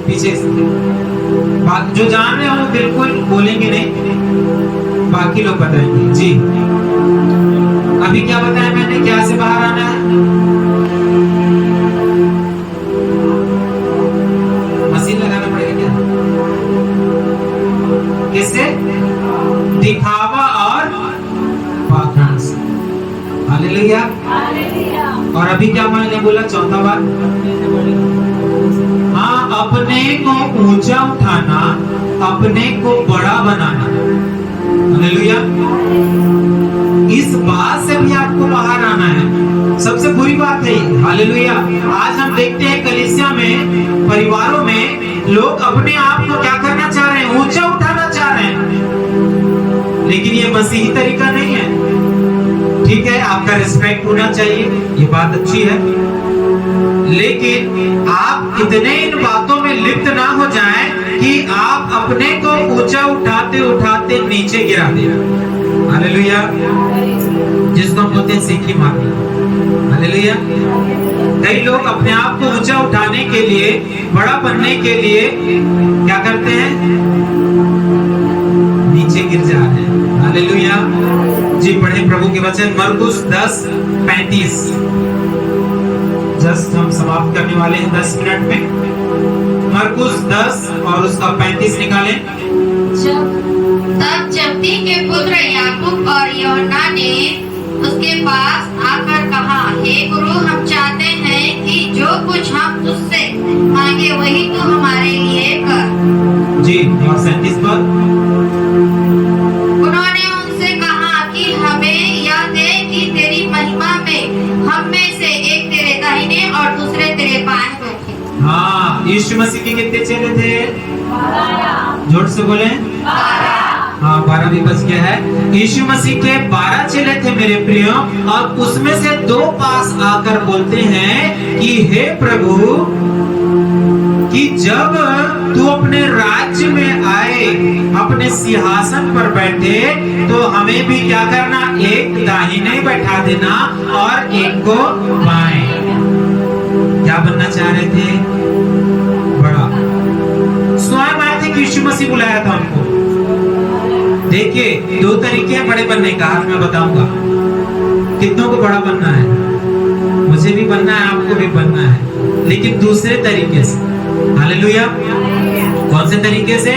पीछे से बात जो जान रहे हो बिल्कुल बोलेंगे नहीं, बाकी लोग बताएंगे जी। अभी क्या बताया मैंने, क्या से बाहर आना है, मशीन लगाना पड़ेगा क्या, किससे, दिखावा और पाखंड से। हालेलुया। और अभी क्या मैंने बोला, चौथा बात, हाँ, अपने को ऊंचा उठाना, अपने को बड़ा बनाना। हालेलुया। इस बात से भी आपको बाहर आना है। सबसे बुरी बात है, हालेलुया, आज हम देखते हैं कलीसिया में, परिवारों में लोग अपने आप को क्या करना चाह रहे हैं, ऊंचा उठाना चाह रहे हैं, लेकिन ये मसीही तरीका नहीं है। ठीक है, आपका रिस्पेक्ट होना चाहिए, ये बात अच्छी है, लेकिन आप इतने इन बातों में लिप्त ना हो जाएं कि आप अपने को ऊंचा उठाते उठाते नीचे गिरा दें। हालेलुया। जिसको हम बोलते हैं सीखी मारना। हालेलुया। कई लोग अपने आप को ऊंचा उठाने के लिए, बड़ा बनने के लिए क्या करते हैं, नीचे गिर जा रहे हैं। हालेलुया जी। पढ़े प्रभु के वचन, मरकुस 10:35। जस्ट हम समाप्त करने वाले हैं 10 मिनट में। मरकुस 10 और उसका 35 निकालें। तब जब्दी के पुत्र याकूब और यूहन्ना ने उसके पास आकर कहा, हे गुरु, हम चाहते हैं कि जो कुछ हम तुझसे मांगे वही तू हमारे लिए कर। जी, और 37 पर उन्होंने उनसे कहा कि हमें यह दे कि तेरी महिमा में हम में से एक तेरे दाहिने और दूसरे तेरे बाएं बैठे। हाँ, यीशु मसीह के कितने चेले थे, 12। जोर से बोले, 12। हाँ, 12 भी बच गया है। यीशु मसीह के 12 चेले थे मेरे प्रियो, और उसमें से 2 पास आकर बोलते हैं कि हे प्रभु, कि जब तू अपने राज्य में आए, अपने सिंहासन पर बैठे, तो हमें भी क्या करना, एक दाहिने बैठा देना और एक को बाएं। क्या बनना चाह रहे थे, बड़ा। स्वयं आए थे कि यीशु मसीह बुलाया था हमको। देखिए, 2 तरीके हैं बड़े बनने का, आज मैं बताऊंगा। कितनों को बड़ा बनना है, मुझे भी बनना है, आपको भी बनना है, लेकिन दूसरे तरीके से। हालेलुया। कौन से तरीके से?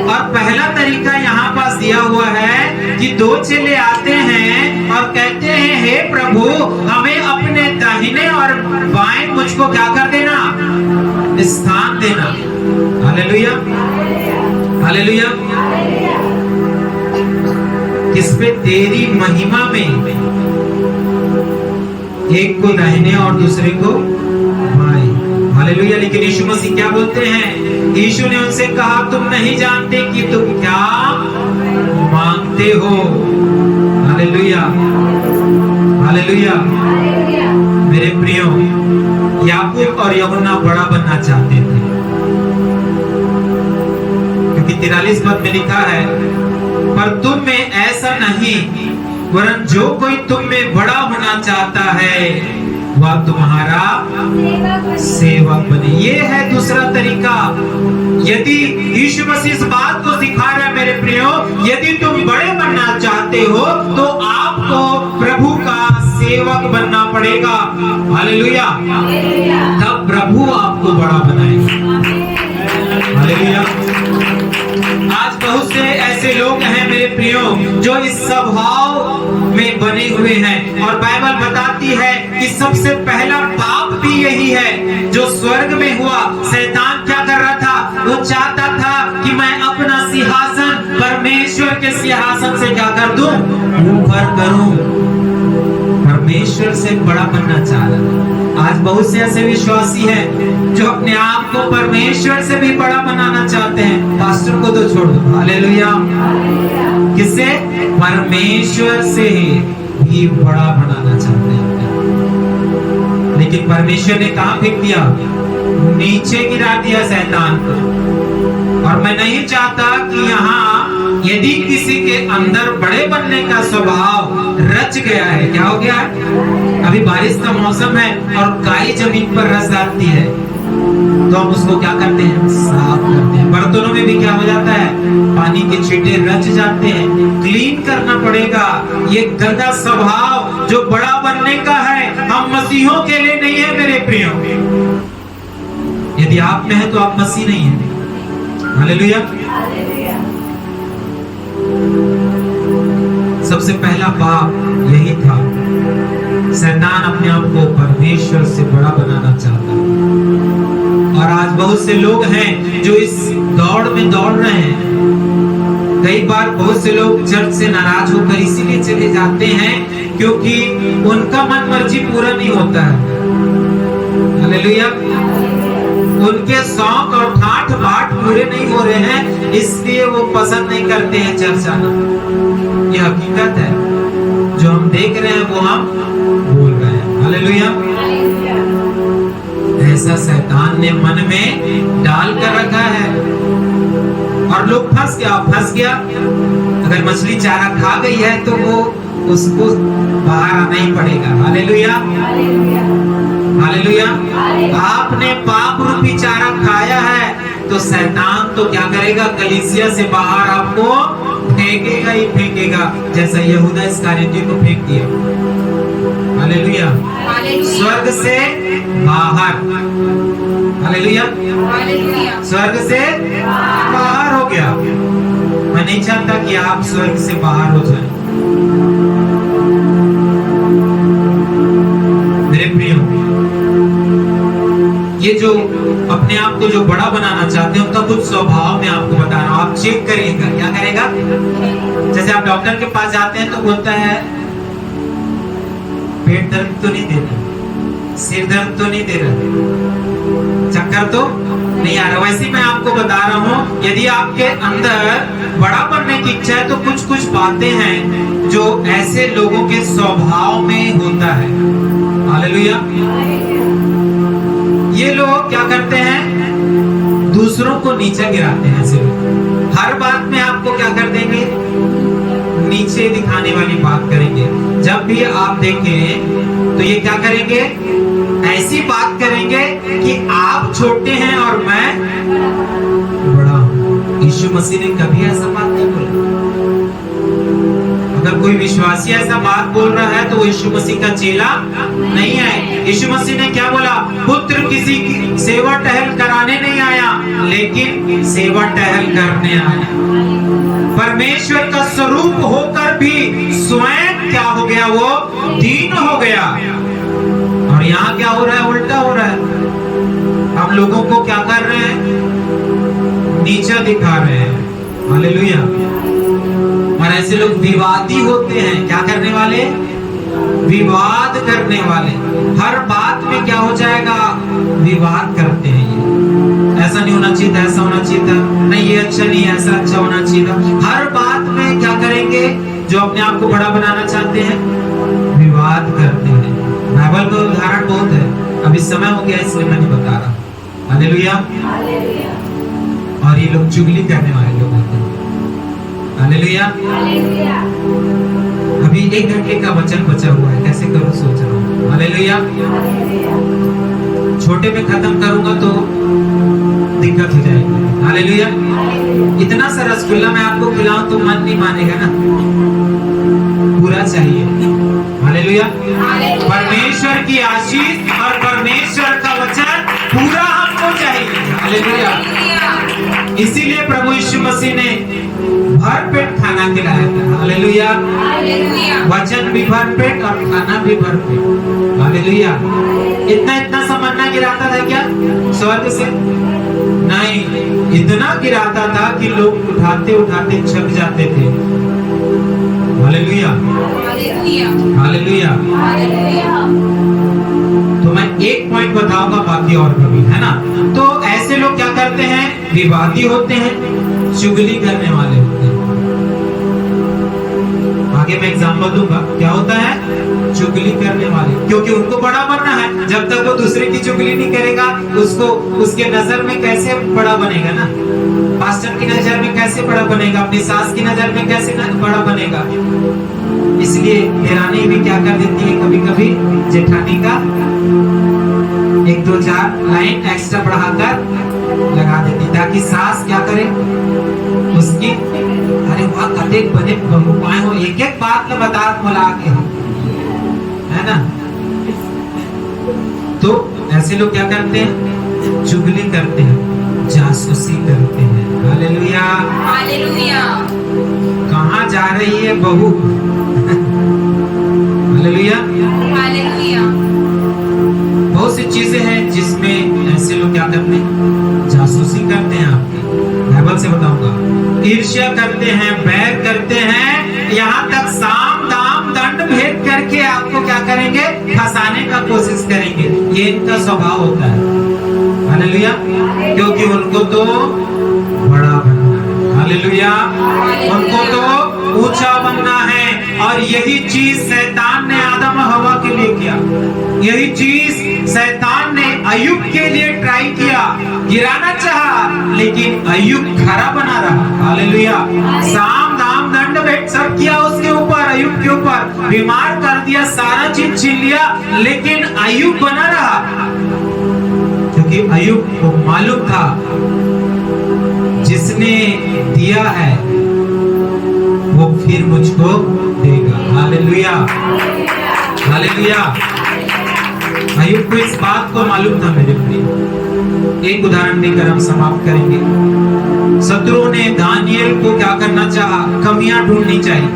और पहला तरीका यहाँ पास दिया हुआ है कि 2 चेले आते हैं और कहते हैं, हे प्रभु, हमें अपने दाहिने और बाएं मुझको क्या कर देना, स्थान देना। Hallelujah, hallelujah. किस पे, तेरी महिमा में, एक को दाहिने और दूसरे को बाएं। हालेलुया। लेकिन यीशु मसीह क्या बोलते हैं, यीशु ने उनसे कहा, तुम नहीं जानते कि तुम क्या मांगते हो। Hallelujah, hallelujah. मेरे प्रियो, याकूब और यूहन्ना बड़ा बनना चाहते थे, क्योंकि 43 पद में लिखा है, पर तुम में ऐसा नहीं, वरन जो कोई तुम में बड़ा होना चाहता है वह तुम्हारा सेवक बने। ये है दूसरा तरीका। यदि यीशु मसीह इस बात को सिखा रहा है मेरे प्रियो, यदि तुम बड़े बनना चाहते हो तो आपको प्रभु का सेवक बनना पड़ेगा। हालेलुया। तब प्रभु आपको बड़ा बनाएगा। हालेलुया। आज बहुत से ऐसे लोग हैं मेरे प्रियो जो इस स्वभाव में बने हुए हैं, और बाइबल बताती है कि सबसे पहला पाप भी यही है जो स्वर्ग में हुआ। शैतान क्या कर रहा था, वो चाहता था कि मैं अपना सिंहासन परमेश्वर के सिंहासन से क्या कर दूं, ऊपर करूं। परमेश्वर से बड़ा बनना चाह रहा था। आज बहुत से ऐसे विश्वासी हैं जो अपने आप को परमेश्वर से भी बड़ा बनाना चाहते हैं। पास्टर को तो छोड़ दो, हालेलुया। किससे? परमेश्वर से भी बड़ा बनाना चाहते हैं। लेकिन परमेश्वर ने कहां फेंक दिया? नीचे गिरा दिया शैतान को। और मैं नहीं चाहता कि यहाँ यदि किसी के अंदर बड़े बनने का स्वभाव रच गया है, क्या हो गया है? अभी बारिश का मौसम है और काई जमीन पर रच जाती है, तो हम उसको क्या करते हैं? साफ करते हैं। बर्तनों में भी क्या हो जाता है? पानी के छींटे रच जाते हैं। क्लीन करना पड़ेगा। ये गंदा स्वभाव जो बड़ा बनने का है, हम मसीहों के लिए नहीं है मेरे प्रियो। यदि आप में है तो आप मसीह नहीं है। हालेलुया। सबसे पहला पाप यही था। शैतान अपने आप को परमेश्वर से बड़ा बनाना चाहता है। और आज बहुत से लोग हैं जो इस दौड़ में दौड़ रहे हैं। कई बार बहुत से लोग चर्च से नाराज होकर इसीलिए चले जाते हैं क्योंकि उनका मन मर्जी पूरा नहीं होता है। हालेलुया। उनके शौक और ठाठ बाट पूरे नहीं हो रहे हैं, इसलिए वो पसंद नहीं करते हैं चर्च आना। ये हकीकत है, जो हम देख रहे हैं वो हम बोल रहे हैं। हालेलुया। ऐसा शैतान ने मन में डाल कर रखा है और लोग फंस गया। अगर मछली चारा खा गई है तो वो उसको बाहर आना ही पड़ेगा। हालेलुया। हालेलुया। आपने पाप रूपी चारा खाया है तो शैतान तो क्या करेगा? कलीसिया से बाहर आपको फेंकेगा ही फेंकेगा, जैसा यहूदा इस्करियोती को फेंक दिया। हालेलुया। स्वर्ग से बाहर। हालेलुया। स्वर्ग से बाहर हो गया। मैं नहीं चाहता कि आप स्वर्ग से बाहर हो जाएं। मेरे प्रियो, ये जो अपने आप को जो बड़ा बनाना चाहते हैं उनका कुछ स्वभाव मैं आपको बता रहा हूँ। आप चेक करिएगा। क्या करेगा? जैसे आप डॉक्टर के पास जाते हैं तो बोलता है पेट दर्द तो नहीं दे रहा, सिर दर्द तो नहीं दे रहा, चक्कर तो नहीं आ रहा। वैसे मैं आपको बता रहा हूँ, यदि आपके अंदर बड़ा बनने की इच्छा है तो कुछ कुछ बातें हैं जो ऐसे लोगों के स्वभाव में होता है। हालेलुया। ये लोग क्या करते हैं? दूसरों को नीचे गिराते हैं। ऐसे लोग हर बात में आपको क्या कर देंगे? नीचे दिखाने वाली बात करेंगे। जब भी आप देखें तो ये क्या करेंगे? ऐसी बात करेंगे कि आप छोटे हैं और मैं बड़ा हूं। यीशु मसीह ने कभी ऐसा बात नहीं बोला। अगर कोई विश्वासी ऐसा बात बोल रहा है तो वो यीशु मसीह का चेला नहीं है। यीशु मसीह ने क्या बोला? पुत्र किसी की सेवा टहल कराने नहीं आया, लेकिन सेवा टहल करने आया। परमेश्वर का स्वरूप होकर भी स्वयं क्या हो गया? वो दीन हो गया। और यहाँ क्या हो रहा है? उल्टा हो रहा है। हम लोगों को क्या कर रहे हैं? नीचा दिखा रहे हैं। हालेलुया। और ऐसे लोग विवादी होते हैं। क्या करने वाले? विवाद करने वाले। हर बात में क्या हो जाएगा? विवाद करते हैं। ये ऐसा नहीं होना चाहिए था, ऐसा होना चाहिए था, नहीं ये अच्छा नहीं, ऐसा अच्छा होना चाहिए था। हर बात में क्या करेंगे? जो अपने आप को बड़ा बनाना चाहते हैं, विवाद करते हैं। बाइबल का उदाहरण बहुत है, अभी समय हो गया इसलिए मैं नहीं बता रहा। हालेलुया। और ये लोग चुगली करने वाले लोग होते हैं। हालेलुया। अभी 1 घंटे का वचन बचा हुआ है, कैसे करूं सोच रहा हूँ। हालेलुया। छोटे में खत्म करूंगा तो दिक्कत हो जाएगी। हालेलुया। इतना सा रसगुल्ला मैं आपको खिलाऊं तो मन नहीं मानेगा ना, पूरा चाहिए। हालेलुया। परमेश्वर की आशीष और परमेश्वर का वचन पूरा हमको चाहिए। हालेलुया। इसीलिए प्रभु यीशु मसीह ने भर पेट खाना खिलाया था। हालेलुया। वचन भी भर पेट और खाना भी भर पेट। हालेलुया। इतना सा मन्ना गिराता था क्या स्वर्ग से? नहीं, इतना गिराता था कि लोग उठाते उठाते छक जाते थे। हालेलुया। Hallelujah hallelujah. हालेलुया तो मैं एक पॉइंट बताऊंगा, बाकी और कभी, है ना। तो ऐसे लोग क्या करते हैं, विवादी होते हैं, चुगली करने वाले होते हैं। आगे मैं एग्जांपल दूंगा, क्या होता है, चुगली करने वाले, क्योंकि उनको बड़ा बनना है। जब तक वो दूसरे की चुगली नहीं करेगा, उसको उसके नजर में कैसे बड़ा बनेगा ना। पास्टर की नजर में कैसे बड़ा बनेगा, अपनी सास की नजर में कैसे बड़ा बनेगा। इसलिए देरानी भी क्या कर देती है, कभी कभी जेठानी का 1-2-4 लाइन एक्स्ट्रा बढ़ाकर लगा देती, ताकि सास क्या करे, उसकी अरे वाह कते बने बहू पाए हो, एक एक बात में बता मिला के, है ना। तो ऐसे लोग क्या करते हैं, चुगली करते हैं, जासूसी करते हैं। हालेलुया हालेलुया कहाँ जा रही है बहू। हालेलुया। हालेलुया बहुत सी चीजें हैं जिसमें ऐसे लोग क्या करते हैं, जासूसी करते हैं। आपकी बाइबल से बताऊंगा, ईर्ष्या करते हैं, बैर करते हैं, यहाँ तक साम दाम दंड भेद करके आपको क्या करेंगे, फंसाने का कोशिश करेंगे। ये इनका स्वभाव होता है। हालेलुया। क्योंकि उनको तो बड़ा बनना है। हालेलुया। उनको तो ऊंचा बनना है। और यही चीज शैतान ने आदम और हवा के लिए किया। यही चीज शैतान ने अय्यूब के लिए ट्राई किया, गिराना चाहा, लेकिन अय्यूब खरा बना रहा। हालेलुया। साम दाम दंड भेद सब किया उसके ऊपर, अय्यूब के ऊपर, बीमार कर दिया, सारा चीज छीन लिया, लेकिन अय्यूब बना रहा। क्योंकि अय्यूब को मालूम था, जिसने दिया है वो फिर मुझको देगा। हालेलुया। हालेलुया। अय्यूब को इस बात को मालूम था। मेरे प्रिय, एक उदाहरण देकर हम समाप्त करेंगे। शत्रुओं ने दानियल को क्या करना चाहा, कमियां ढूंढनी चाहिए।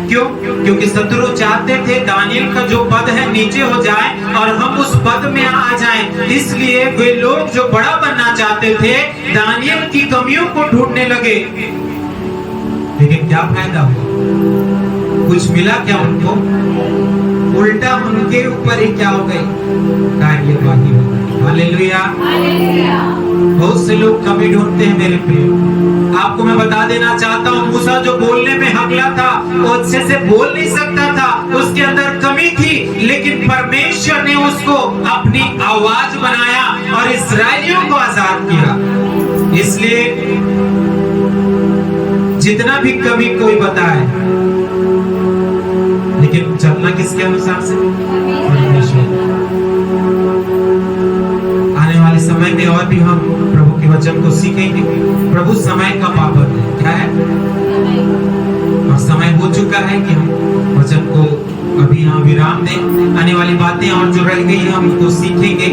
क्यों? क्योंकि शत्रु चाहते थे दानियल का जो पद है नीचे हो जाए और हम उस पद में आ जाएं। इसलिए वे लोग जो बड़ा बनना चाहते थे, दानियल की कमियों को ढूंढने लगे। लेकिन क्या फायदा हुआ, कुछ मिला क्या उनको? उल्टा उनके ऊपर ही क्या हो गई, कार्यवाही हो गई। हालेलुया। बहुत से लोग कमी ढूंढते हैं। मेरे प्रिय, आपको मैं बता देना चाहता हूँ, मूसा जो बोलने में हकला था, वो अच्छे से बोल नहीं सकता था, उसके अंदर कमी थी, लेकिन परमेश्वर ने उसको अपनी आवाज बनाया और इस्राएलियों को आजाद किया। इसलिए जितना भी कभी कोई बताए, लेकिन चलना किसके अनुसार से, परमेश्वर। आने वाले समय में और भी हम प्रभु के वचन को सीखेंगे। प्रभु समय का पाबंद है, क्या है, और समय हो चुका है कि हम वचन को अभी यहाँ विराम दें। आने वाली बातें और जो रह गई हम उनको सीखेंगे।